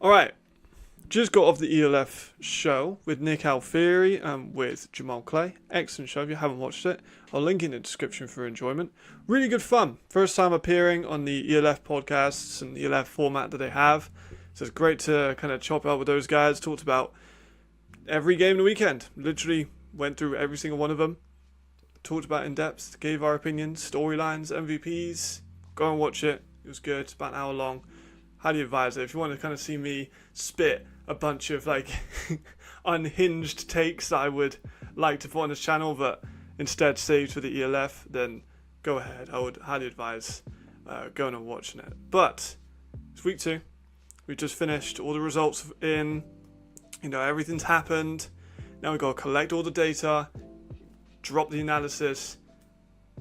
Alright, just got off the ELF show with Nick Alfieri and with Jamal Clay. Excellent show if you haven't watched it. I'll link in the description for enjoyment. Really good fun. First time appearing on the ELF podcasts and the ELF format that they have. So it's great to kind of chop out with those guys. Talked about every game of the weekend. Literally went through every single one of them. Talked about in depth. Gave our opinions, storylines, MVPs. Go and watch it. It was good. It's about an hour long. Highly advise it. If you want to kind of see me spit a bunch of like unhinged takes that I would like to put on this channel, but instead saved for the ELF, then go ahead. I would highly advise going and watching it. But it's week 2. We just finished all the results in. Everything's happened. Now we've got to collect all the data, drop the analysis,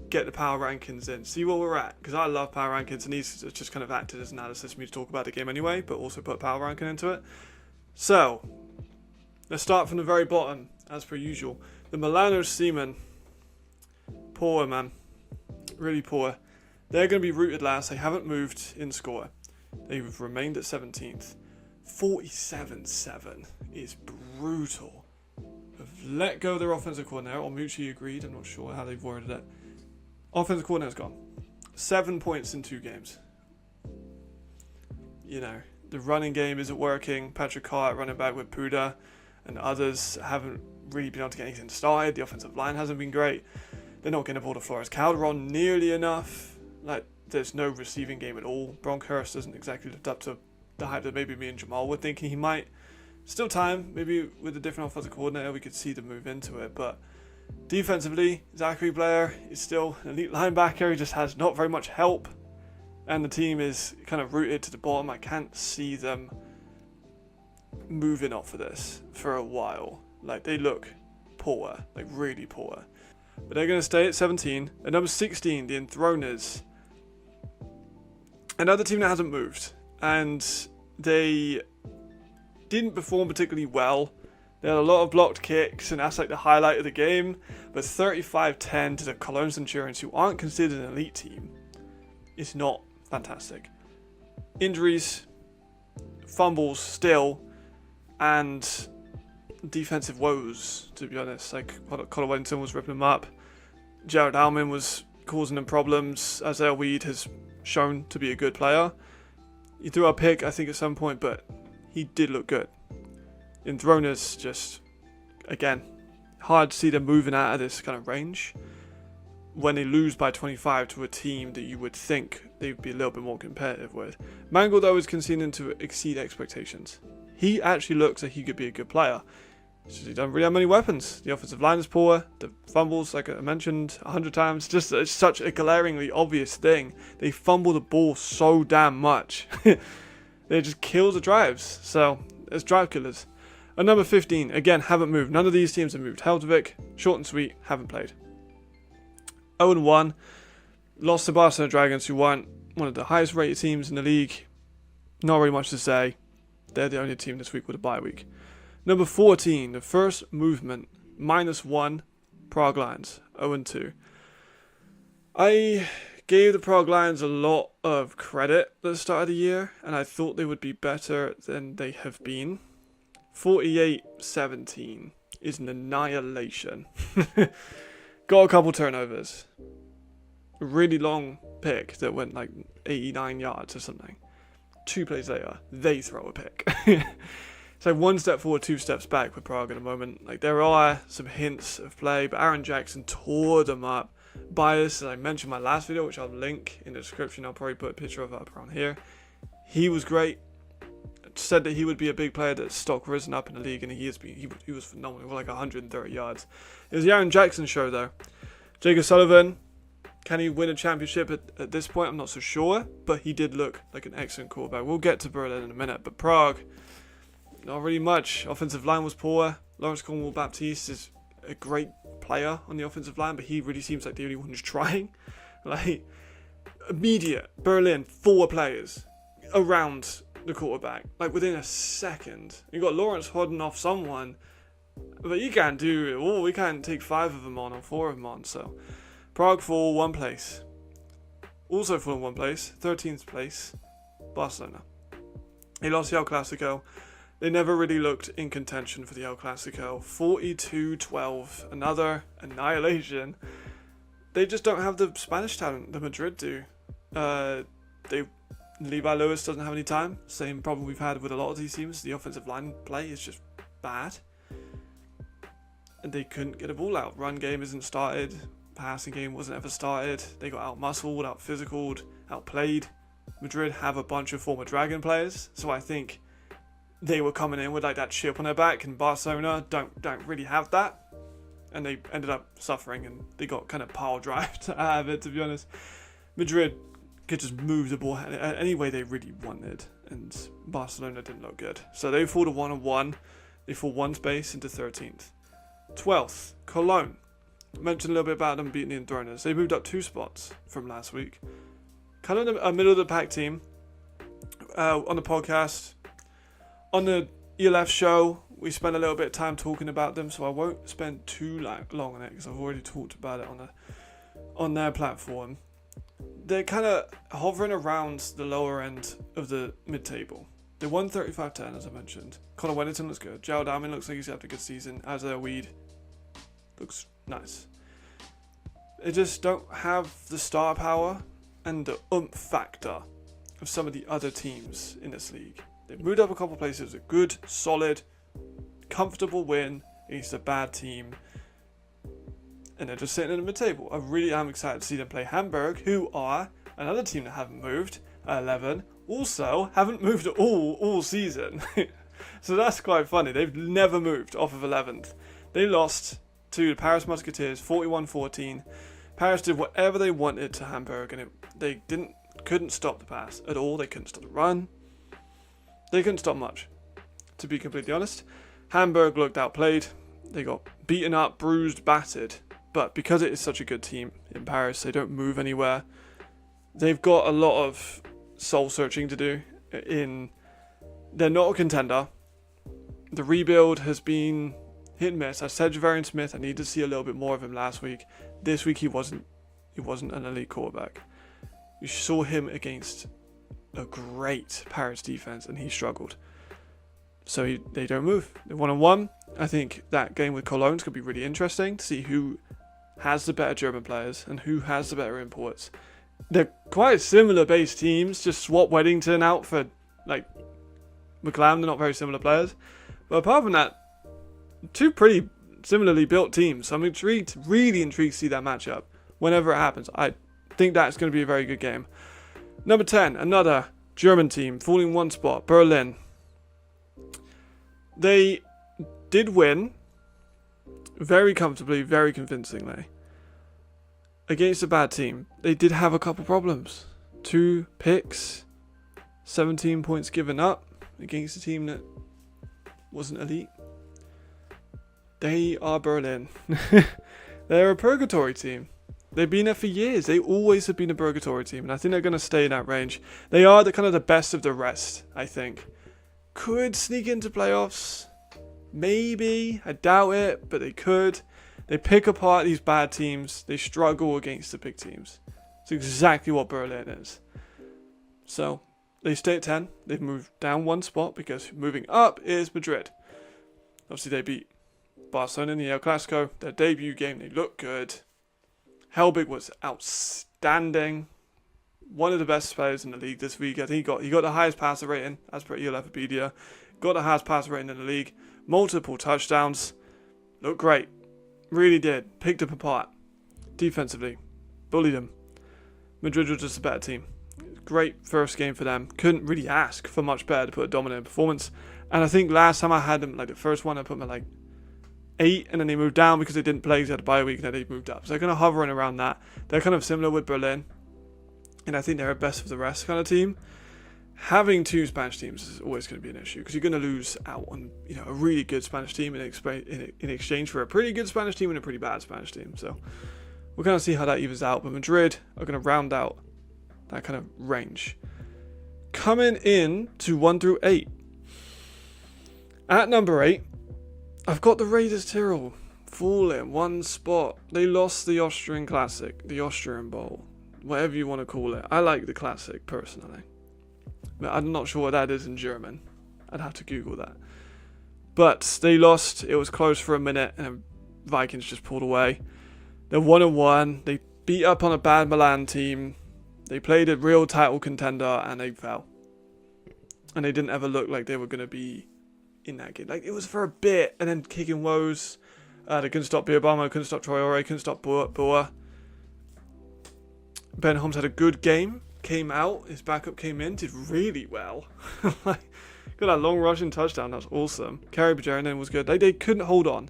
get the power rankings in, see where we're at, because I love power rankings, and these just kind of acted as analysis for me to talk about the game anyway, but also put power ranking into it. So let's start from the very bottom, as per usual. The Milano Seamen, poor man, really poor. They're going to be rooted last. They haven't moved in score. They've remained at 17th. 47-7 is brutal. They've let go of their offensive coordinator, or mutually agreed. I'm not sure how they've worded it. Offensive coordinator's gone. 7 points in 2 games. The running game isn't working. Patrick Hart running back with Puda and others haven't really been able to get anything started. The offensive line hasn't been great. They're not getting the ball to Flores Calderon nearly enough. There's no receiving game at all. Bronkhurst doesn't exactly live up to the hype that maybe me and Jamal were thinking he might. Still time. Maybe with a different offensive coordinator we could see them move into it, but defensively, Zachary Blair is still an elite linebacker. He just has not very much help. And the team is kind of rooted to the bottom. I can't see them moving off of this for a while. They look poor. Really poor. But they're going to stay at 17. At number 16, the Enthroners. Another team that hasn't moved. And they didn't perform particularly well. They had a lot of blocked kicks, and that's the highlight of the game. But 35-10 to the Cologne Centurions, who aren't considered an elite team, is not fantastic. Injuries, fumbles still, and defensive woes, to be honest. Colin Wellington was ripping them up. Jared Alman was causing them problems. Isaiah Weed has shown to be a good player. He threw a pick, I think, at some point, but he did look good. Enthroners, just, again, hard to see them moving out of this kind of range when they lose by 25 to a team that you would think they'd be a little bit more competitive with. Mangle, though, is continuing to exceed expectations. He actually looks like he could be a good player. It's just he doesn't really have many weapons. The offensive line is poor. The fumbles, like I mentioned 100 times, it's such a glaringly obvious thing. They fumble the ball so damn much. They just kill the drives. So, it's drive killers. At number 15, again, haven't moved. None of these teams have moved. Heldervik, short and sweet, haven't played. 0-1, lost to Barcelona Dragons, who weren't one of the highest rated teams in the league. Not really much to say. They're the only team this week with a bye week. Number 14, the first movement, -1, Prague Lions, 0-2. I gave the Prague Lions a lot of credit at the start of the year, and I thought they would be better than they have been. 48-17 is an annihilation. Got a couple turnovers. A really long pick that went 89 yards or something. 2 plays later, they throw a pick. It's 1 step forward, 2 steps back with Prague at the moment. There are some hints of play, but Aaron Jackson tore them up. Bias, as I mentioned in my last video, which I'll link in the description. I'll probably put a picture of it up around here. He was great. Said that he would be a big player, that stock risen up in the league, and he was phenomenal, 130 yards. It was the Aaron Jackson show, though. Jacob Sullivan, can he win a championship at this point? I'm not so sure, but he did look like an excellent quarterback. We'll get to Berlin in a minute, but Prague, not really much. Offensive line was poor. Lawrence Cornwall-Baptiste is a great player on the offensive line, but he really seems like the only one who's trying. Immediate, Berlin, 4 players around the quarterback, within a second. You got Lawrence holding off someone, but you can't do it all. We can't take 5 of them on or 4 of them on. So Prague fall 1 place. Also fall in 1 place, 13th place, Barcelona. They lost the El Clasico. They never really looked in contention for the El Clasico. 42-12, another annihilation. They just don't have the Spanish talent that Madrid do. Levi Lewis doesn't have any time. Same problem we've had with a lot of these teams. The offensive line play is just bad. And they couldn't get a ball out. Run game isn't started. Passing game wasn't ever started. They got out-muscled, out-physicaled, outplayed. Madrid have a bunch of former Dragon players. So I think they were coming in with like that chip on their back. And Barcelona don't really have that. And they ended up suffering. And they got kind of pile drived out of it, to be honest. Madrid could just move the ball any way they really wanted, and Barcelona didn't look good. So they fall to 1-1. They fall one space into 13th. 12th, Cologne. Mentioned a little bit about them beating the Enthroners. They moved up 2 spots from last week. Kind of a middle of the pack team. On the podcast, on the ELF show, we spent a little bit of time talking about them, so I won't spend too long on it because I've already talked about it on their platform. They're kind of hovering around the lower end of the mid-table. They won 35-10, as I mentioned. Connor Wennington looks good. Joe Darmin looks like he's having a good season. Azar Weed looks nice. They just don't have the star power and the oomph factor of some of the other teams in this league. They've moved up a couple places. A good, solid, comfortable win against a bad team. And they're just sitting in the mid-table. I really am excited to see them play Hamburg, who are another team that haven't moved at 11. Also, haven't moved at all season. So that's quite funny. They've never moved off of 11th. They lost to the Paris Musketeers 41-14. Paris did whatever they wanted to Hamburg, and they couldn't stop the pass at all. They couldn't stop the run. They couldn't stop much, to be completely honest. Hamburg looked outplayed. They got beaten up, bruised, battered. But because it is such a good team in Paris, they don't move anywhere. They've got a lot of soul searching to do. They're not a contender. The rebuild has been hit and miss. I said Javarian Smith, I need to see a little bit more of him last week. This week he wasn't an elite quarterback. You saw him against a great Paris defense and he struggled. So they don't move. They're 1-1. I think that game with Cologne is going to be really interesting to see who has the better German players and who has the better imports. They're quite similar base teams, just swap Weddington out for like McLaren. They're not very similar players, but apart from that, 2 pretty similarly built teams. So I'm really intrigued to see that matchup whenever it happens. I think that's going to be a very good game. Number 10, another German team falling 1 spot, Berlin. They did win very comfortably, very convincingly against a bad team. They did have a couple problems. 2 picks, 17 points given up against a team that wasn't elite. They are Berlin. They're a purgatory team. They've been there for years. They always have been a purgatory team, and I think they're going to stay in that range. They are the kind of the best of the rest, I think. Could sneak into playoffs. Maybe. I doubt it, but they could. They pick apart these bad teams. They struggle against the big teams. It's exactly what Berlin is. So, they stay at 10. They've moved down 1 spot because moving up is Madrid. Obviously, they beat Barcelona in the El Clasico. Their debut game, they looked good. Helbig was outstanding. One of the best players in the league this week. I think he got the highest passer rating, as per ELFpedia. Got the highest passer rating in the league. Multiple touchdowns. Looked great. Really did. Picked up apart. Defensively. Bullied them. Madrid was just a better team. Great first game for them. Couldn't really ask for much better to put a dominant performance. And I think last time I had them, like the first one, I put them at like 8, and then they moved down because they didn't play because they had a bye week, and then they moved up. So they're kind of hovering around that. They're kind of similar with Berlin. And I think they're a best of the rest kind of team. Having 2 Spanish teams is always going to be an issue because you're going to lose out on a really good Spanish team in exchange for a pretty good Spanish team and a pretty bad Spanish team. So we'll kind of see how that evens out. But Madrid are going to round out that kind of range. Coming in to 1 through 8. At number 8, I've got the Raiders Tyrrell falling 1 spot. They lost the Austrian Classic, the Austrian Bowl, whatever you want to call it. I like the Classic personally. I'm not sure what that is in German. I'd have to Google that. But they lost. It was close for a minute, and then Vikings just pulled away. They're 1-1. They beat up on a bad Milan team. They played a real title contender, and they fell. And they didn't ever look like they were going to be in that game. Like, it was for a bit, and then kicking woes. They couldn't stop Biobama, couldn't stop Traore, couldn't stop Boa. Ben Holmes had a good game. Came out, his backup came in, did really well. Got that long rushing touchdown, that was awesome. Kerry Bajarian was good. They couldn't hold on.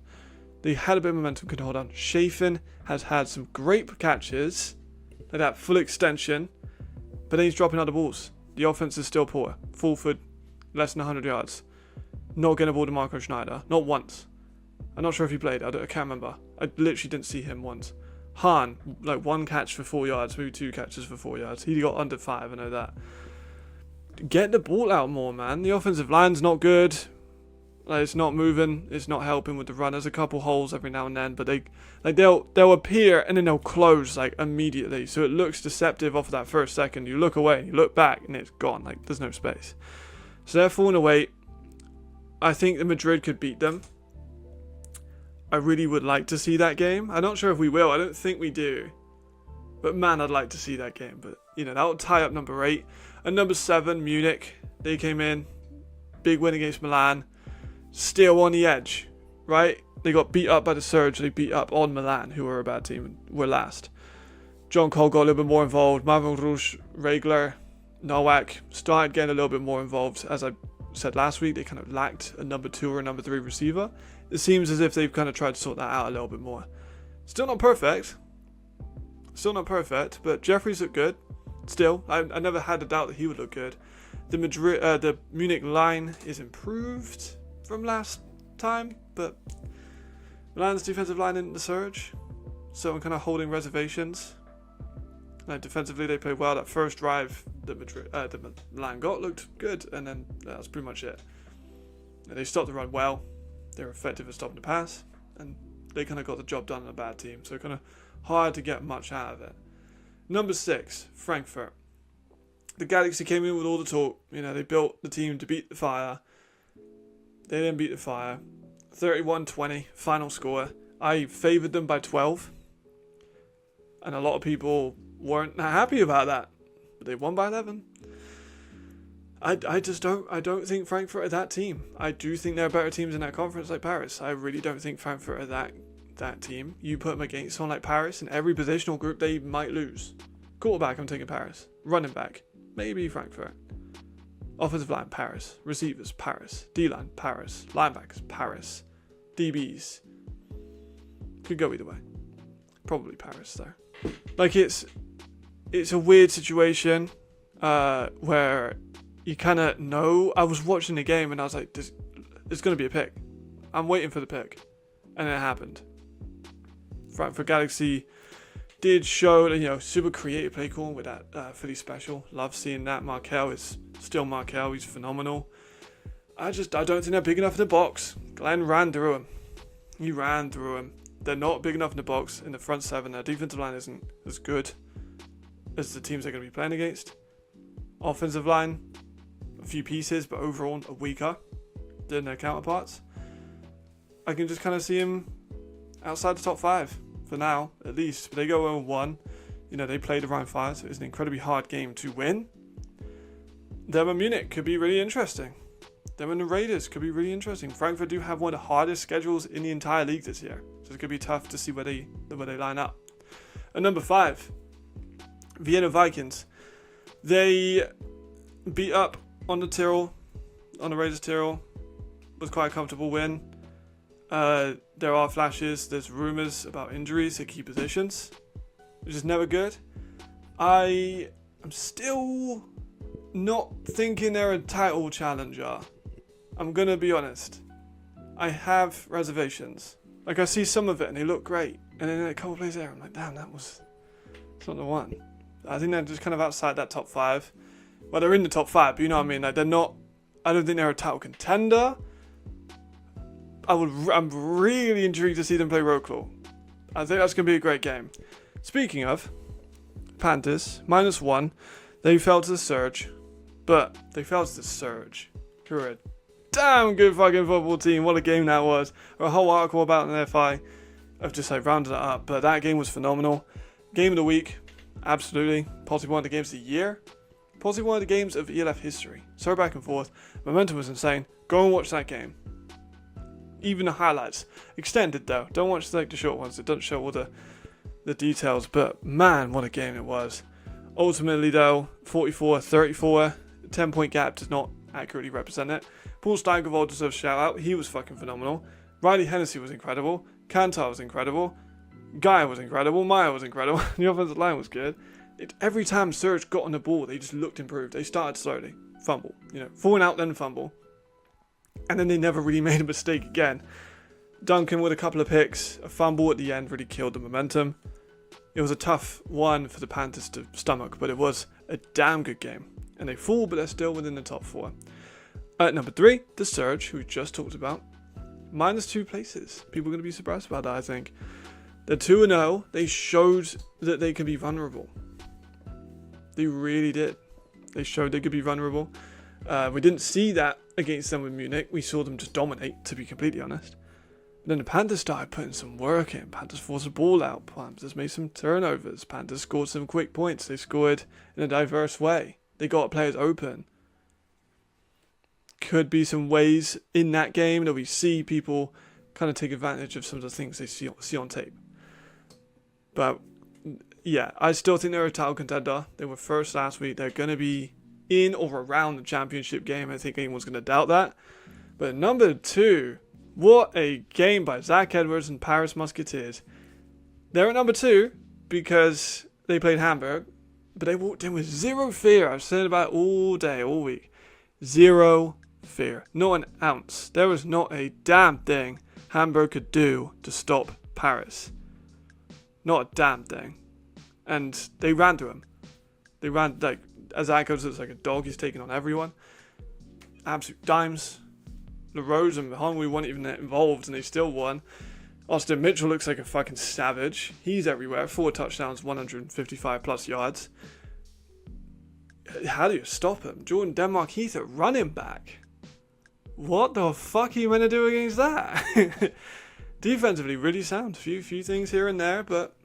They had a bit of momentum, couldn't hold on. Chafin has had some great catches, like that full extension, but then he's dropping out the balls. The offense is still poor. Fulford, less than 100 yards. Not getting a ball to Marco Schneider, not once. I'm not sure if he played, I can't remember. I literally didn't see him once. Hahn, like 1 catch for 4 yards, maybe 2 catches for 4 yards. He got under 5, I know that. Get the ball out more, man. The offensive line's not good. Like, it's not moving. It's not helping with the run. There's a couple holes every now and then, but they'll appear and then they'll close like immediately. So it looks deceptive off of that first second. You look away, you look back, and it's gone. Like, there's no space. So they're falling away. I think the Madrid could beat them. I really would like to see that game. I'm not sure if we will. I don't think we do. But man, I'd like to see that game. But, you know, that will tie up number 8. And number 7, Munich. They came in. Big win against Milan. Still on the edge, right? They got beat up by the Surge. They beat up on Milan, who were a bad team and were last. John Cole got a little bit more involved. Marvin Rouge, Regler, Nowak started getting a little bit more involved. As I said last week, they kind of lacked a number 2 or a number 3 receiver. It seems as if they've kind of tried to sort that out a little bit more. Still not perfect. But Jeffries looked good. Still, I never had a doubt that he would look good. The Munich line is improved from last time, but Milan's defensive line isn't the surge, so I'm kind of holding reservations. Like, defensively, they played well. That first drive that Milan got looked good, and then that's pretty much it. And they stopped the run well. They were effective at stopping the pass, and they kind of got the job done on a bad team, so kind of hard to get much out of it. Number 6, Frankfurt. The Galaxy came in with all the talk. You know, they built the team to beat the Fire. They didn't beat the Fire. 31-20, final score. I favoured them by 12. And a lot of people weren't happy about that. But they won by 11. I don't think Frankfurt are that team. I do think there are better teams in that conference like Paris. I really don't think Frankfurt are that team. You put them against someone like Paris in every positional group, they might lose. Quarterback, I'm taking Paris. Running back, maybe Frankfurt. Offensive line, Paris. Receivers, Paris. D-line, Paris. Linebackers, Paris. DBs. Could go either way. Probably Paris, though. Like, it's a weird situation where you kind of know. I was watching the game and I was like, there's going to be a pick. I'm waiting for the pick. And it happened. Frankfurt Galaxy did show, you know, super creative play call with that Philly special. Love seeing that. Markel is still Markel. He's phenomenal. I don't think they're big enough in the box. Glenn ran through him. He ran through him. They're not big enough in the box. In the front 7, their defensive line isn't as good as the teams they're going to be playing against. Offensive line, a few pieces, but overall weaker than their counterparts. I can just kind of see him outside the top 5 for now, at least. But they go 0-1. You know, they played around 5, so it's an incredibly hard game to win. Them and Munich could be really interesting. Them and the Raiders could be really interesting. Frankfurt do have one of the hardest schedules in the entire league this year, so it's going to be tough to see where they line up. And number 5, Vienna Vikings. They beat up on the Tyrrell, on the Raiders Tyrrell. Was quite a comfortable win. There are flashes. There's rumours about injuries at key positions, which is never good. I am still not thinking they're a title challenger. I'm going to be honest. I have reservations. Like, I see some of it and they look great. And then a couple plays there, I'm like, damn, it's not the one. I think they're just kind of outside that top 5. Well, they're in the top 5, but you know what I mean? Like, they're not, I don't think they're a title contender. I'm really intrigued to see them play Roclaw. I think that's going to be a great game. Speaking of, Panthers, -1. They fell to the Surge. But they fell to the Surge, who are a damn good fucking football team. What a game that was. A whole article about an FI. I've just rounded it up. But that game was phenomenal. Game of the week, absolutely. Possibly one of the games of the year. Possibly one of the games of ELF history. So back and forth. Momentum was insane. Go and watch that game. Even the highlights. Extended though. Don't watch the short ones. It doesn't show all the details. But man, what a game it was. Ultimately though, 44-34. 10-point gap does not accurately represent it. Paul Steigerwald deserves a shout out. He was fucking phenomenal. Riley Hennessy was incredible. Kantar was incredible. Guy was incredible. Maya was incredible. The offensive line was good. Every time Surge got on the ball, they just looked improved. They started slowly. Fumble. Falling out, then fumble. And then they never really made a mistake again. Duncan with a couple of picks. A fumble at the end really killed the momentum. It was a tough one for the Panthers to stomach, but it was a damn good game. And they fall, but they're still within the top 4. At number 3, the Surge, who we just talked about. -2 places. People are going to be surprised about that, I think. They're 2-0. They showed that they can be vulnerable. They really did. They showed they could be vulnerable. We didn't see that against them with Munich. We saw them just dominate, to be completely honest. But then the Panthers started putting some work in. Panthers forced the ball out. Panthers made some turnovers. Panthers scored some quick points. They scored in a diverse way. They got players open. Could be some ways in that game that we see people kind of take advantage of some of the things they see on tape. But yeah, I still think they're a title contender. They were first last week. They're going to be in or around the championship game. I think anyone's going to doubt that. But number 2, what a game by Zach Edwards and Paris Musketeers. They're at number 2 because they played Hamburg, but they walked in with zero fear. I've said about it all day, all week. Zero fear. Not an ounce. There was not a damn thing Hamburg could do to stop Paris. Not a damn thing. And they ran to him. They ran, as Zach goes, it's like a dog. He's taking on everyone. Absolute dimes. LaRose and Hongwu weren't even involved, and they still won. Austin Mitchell looks like a fucking savage. He's everywhere. 4 touchdowns, 155 plus yards. How do you stop him? Jordan Denmark-Heath at running back. What the fuck are you meant to do against that? Defensively, really sound. Few things here and there, but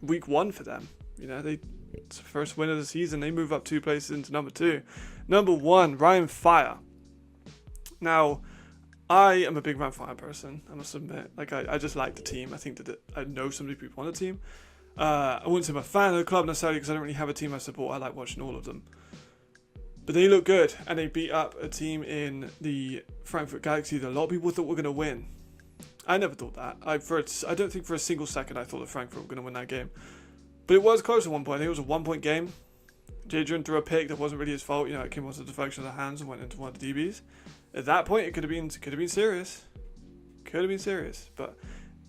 week 1 for them. It's the first win of the season. They move up 2 places into number 2. Number 1, Ryan Fire. Now, I am a big Ryan Fire person, I must admit. I just like the team. I think that I know so many people on the team. I wouldn't say I'm a fan of the club necessarily because I don't really have a team I support. I like watching all of them. But they look good, and they beat up a team in the Frankfurt Galaxy that a lot of people thought were going to win. I never thought that. I don't think for a single second I thought that Frankfurt were going to win that game. But it was close at one point. I think it was a 1-point game. Jadrian threw a pick that wasn't really his fault. It came off the deflection of the hands and went into one of the DBs. At that point, it could have been serious. Could have been serious. But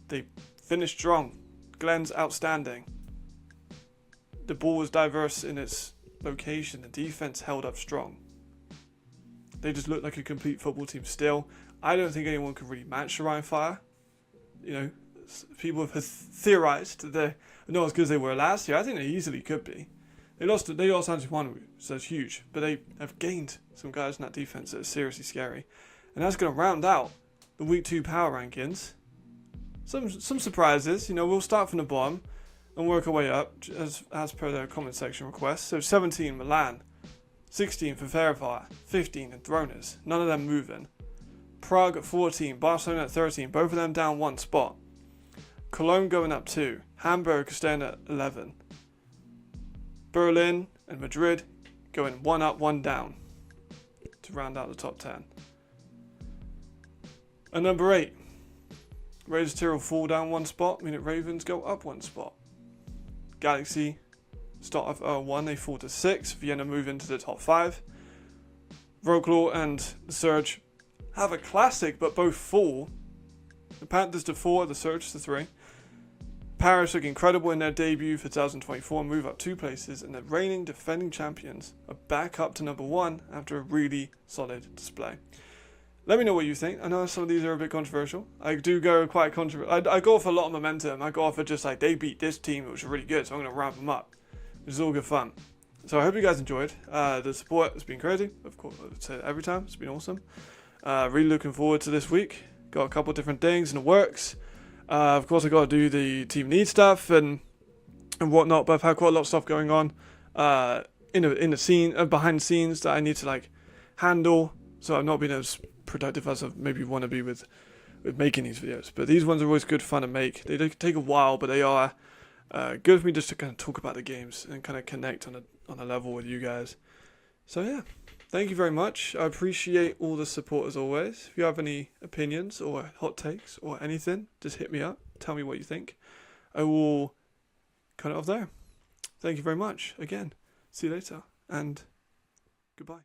they finished strong. Glenn's outstanding. The ball was diverse in its location. The defense held up strong. They just looked like a complete football team still. I don't think anyone can really match the Ryan Fire. People have theorized that they're not as good as they were last year. I think they easily could be. They lost Andrew Wanu, so it's huge. But they have gained some guys in that defense that are seriously scary. And that's going to round out the week 2 power rankings. Some surprises. We'll start from the bottom and work our way up as per the comment section requests. So 17, Milan. 16 for Verifire. 15 Enthroners. None of them moving. Prague at 14. Barcelona at 13. Both of them down 1 spot. Cologne going up 2. Hamburg staying at 11. Berlin and Madrid going 1 up, 1 down to round out the top 10. And number 8, Raiders Tyrrell fall down 1 spot, meaning Ravens go up 1 spot. Galaxy start off 1, they fall to 6. Vienna move into the top 5. Wroclaw and the Surge have a classic, but both fall. The Panthers to 4, the Surge to 3. Paris look incredible in their debut for 2024 and move up 2 places, and the reigning defending champions are back up to number 1 after a really solid display. Let me know what you think. I know some of these are a bit controversial. I do go quite controversial. I go off a lot of momentum. I go off of just they beat this team, which was really good, so I'm going to ramp them up. Which is all good fun. So I hope you guys enjoyed. The support has been crazy. Of course, I would say that every time. It's been awesome. Really looking forward to this week. Got a couple different things in the works. Of course, I got to do the team need stuff and whatnot. But I've had quite a lot of stuff going on in the scene, behind the scenes that I need to like handle. So I've not been as productive as I maybe want to be with making these videos. But these ones are always good fun to make. They take a while, but they are good for me just to kind of talk about the games and kind of connect on a level with you guys. So yeah, thank you very much. I appreciate all the support as always. If you have any opinions or hot takes or anything, just hit me up. Tell me what you think. I will cut it off there. Thank you very much again. See you later and goodbye.